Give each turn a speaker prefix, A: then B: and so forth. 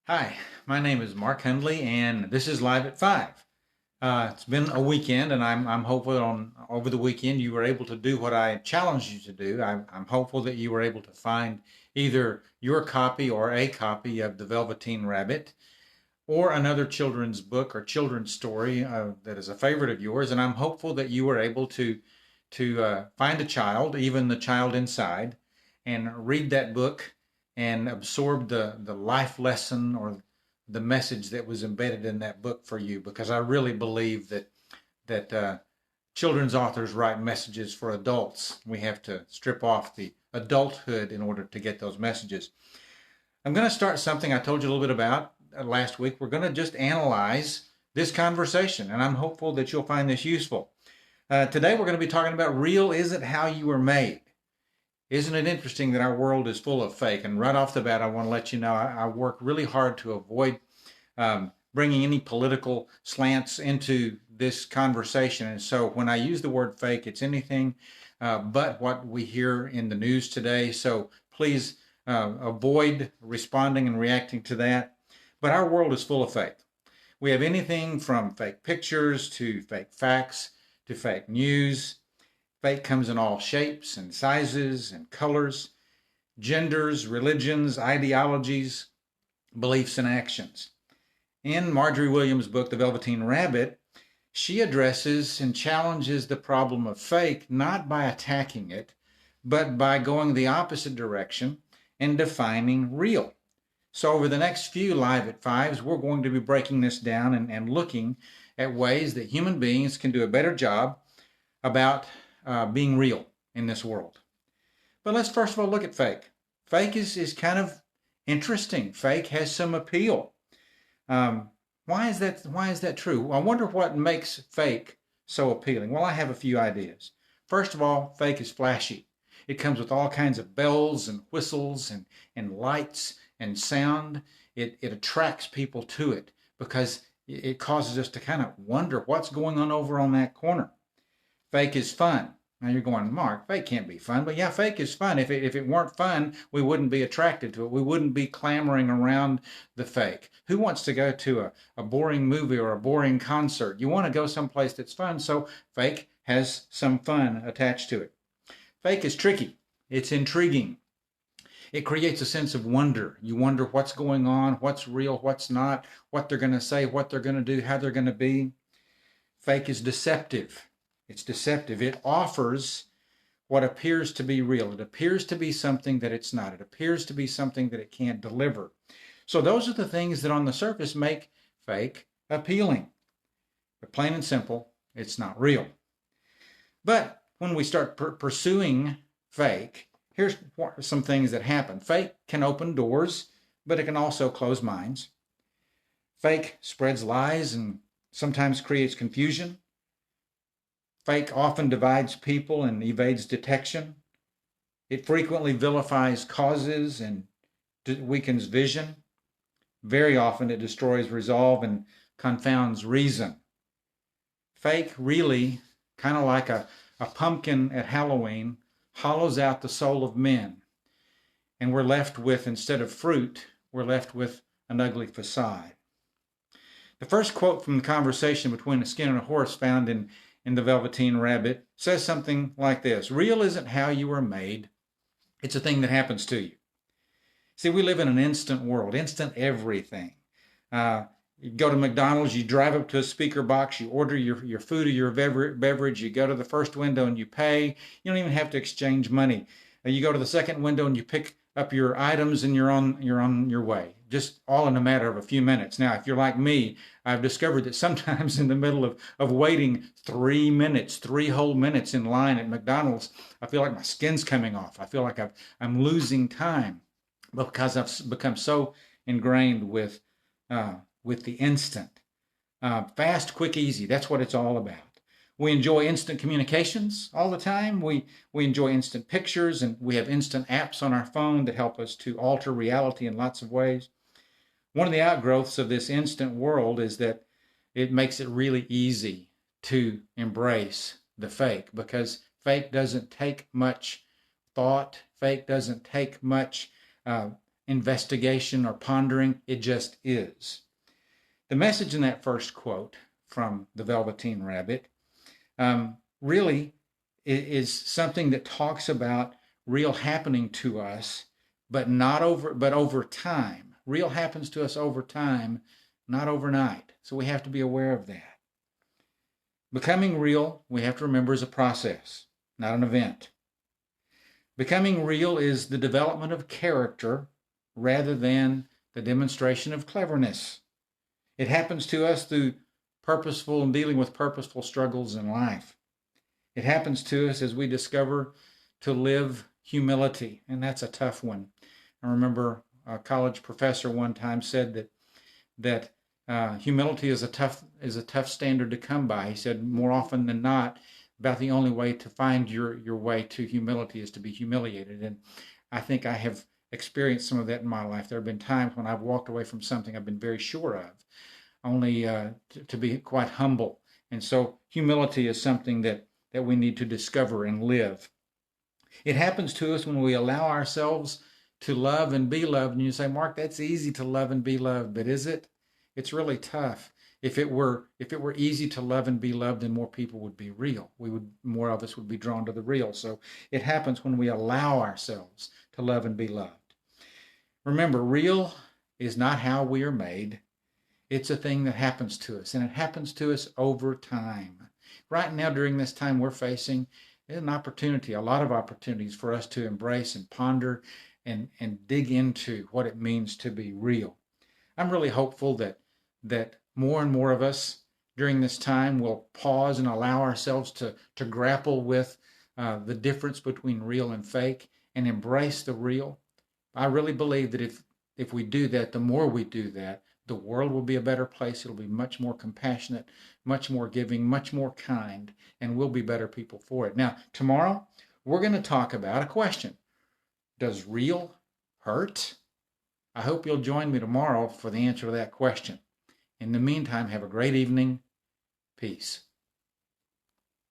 A: Hi, my name is Mark Hundley, and this is Live at 5. It's been a weekend, and I'm hopeful over the weekend you were able to do what I challenged you to do. I'm hopeful that you were able to find either your copy or a copy of The Velveteen Rabbit or another children's book or children's story that is a favorite of yours. And I'm hopeful that you were able to find a child, even the child inside, and read that book and absorb the life lesson or the message that was embedded in that book for you. Because I really believe that children's authors write messages for adults. We have to strip off the adulthood in order to get those messages. I'm going to start something I told you a little bit about last week. We're going to just analyze this conversation, and I'm hopeful that you'll find this useful. Today, we're going to be talking about real isn't how you were made. Isn't it interesting that our world is full of fake? And right off the bat, I want to let you know I work really hard to avoid bringing any political slants into this conversation. And so when I use the word fake, it's anything but what we hear in the news today. So please avoid responding and reacting to that. But our world is full of fake. We have anything from fake pictures to fake facts to fake news. Fake comes in all shapes and sizes and colors, genders, religions, ideologies, beliefs, and actions. In Marjorie Williams' book, The Velveteen Rabbit, she addresses and challenges the problem of fake not by attacking it, but by going the opposite direction and defining real. So over the next few Live at Fives, we're going to be breaking this down and looking at ways that human beings can do a better job about being real in this world. But let's first of all look at fake. Fake is kind of interesting. Fake has some appeal. Why is that true? I wonder what makes fake so appealing. Well, I have a few ideas. First of all, fake is flashy. It comes with all kinds of bells and whistles and lights and sound. It attracts people to it because it causes us to kind of wonder what's going on over on that corner. Fake is fun. Now you're going, Mark, fake can't be fun. But yeah, fake is fun. If it weren't fun, we wouldn't be attracted to it. We wouldn't be clamoring around the fake. Who wants to go to a boring movie or a boring concert? You want to go someplace that's fun, so fake has some fun attached to it. Fake is tricky. It's intriguing. It creates a sense of wonder. You wonder what's going on, what's real, what's not, what they're going to say, what they're going to do, how they're going to be. Fake is deceptive. It's deceptive. It offers what appears to be real. It appears to be something that it's not. It appears to be something that it can't deliver. So those are the things that on the surface make fake appealing. But plain and simple, it's not real. But when we start pursuing fake, here's some things that happen. Fake can open doors, but it can also close minds. Fake spreads lies and sometimes creates confusion. Fake often divides people and evades detection. It frequently vilifies causes and weakens vision. Very often it destroys resolve and confounds reason. Fake really, kind of like a pumpkin at Halloween, hollows out the soul of men. And we're left with, instead of fruit, we're left with an ugly facade. The first quote from the conversation between a skin and a horse found in The Velveteen Rabbit says something like this: real isn't how you were made, it's a thing that happens to you. See, we live in an instant world, instant everything. You go to McDonald's, you drive up to a speaker box, you order your food or your beverage, you go to the first window and you pay. You don't even have to exchange money. You go to the second window and you pick up your items and you're on your way, just all in a matter of a few minutes. Now, if you're like me, I've discovered that sometimes in the middle of waiting 3 minutes, 3 whole minutes in line at McDonald's, I feel like my skin's coming off. I feel like I'm losing time because I've become so ingrained with the instant. Fast, quick, easy. That's what it's all about. We enjoy instant communications all the time. We enjoy instant pictures, and we have instant apps on our phone that help us to alter reality in lots of ways. One of the outgrowths of this instant world is that it makes it really easy to embrace the fake, because fake doesn't take much thought. Fake doesn't take much investigation or pondering. It just is. The message in that first quote from the Velveteen Rabbit really is something that talks about real happening to us, but over time. Real happens to us over time, not overnight. So we have to be aware of that. Becoming real, we have to remember, is a process, not an event. Becoming real is the development of character rather than the demonstration of cleverness. It happens to us through purposeful and dealing with purposeful struggles in life. It happens to us as we discover to live humility, and that's a tough one. I remember a college professor one time said that humility is a tough standard to come by. He said more often than not, about the only way to find your way to humility is to be humiliated. And I think I have experienced some of that in my life. There have been times when I've walked away from something I've been very sure of, only to be quite humble. And so humility is something that we need to discover and live. It happens to us when we allow ourselves to love and be loved. And you say, Mark, that's easy to love and be loved, but is it? It's really tough. If it were easy to love and be loved, then more people would be real. More of us would be drawn to the real. So it happens when we allow ourselves to love and be loved. Remember, real is not how we are made. It's a thing that happens to us, and it happens to us over time. Right now, during this time we're facing, there's an opportunity, a lot of opportunities for us to embrace and ponder and dig into what it means to be real. I'm really hopeful that more and more of us during this time will pause and allow ourselves to grapple with the difference between real and fake and embrace the real. I really believe that if we do that, the more we do that, the world will be a better place. It'll be much more compassionate, much more giving, much more kind, and we'll be better people for it. Now, tomorrow, we're going to talk about a question. Does real hurt? I hope you'll join me tomorrow for the answer to that question. In the meantime, have a great evening. Peace.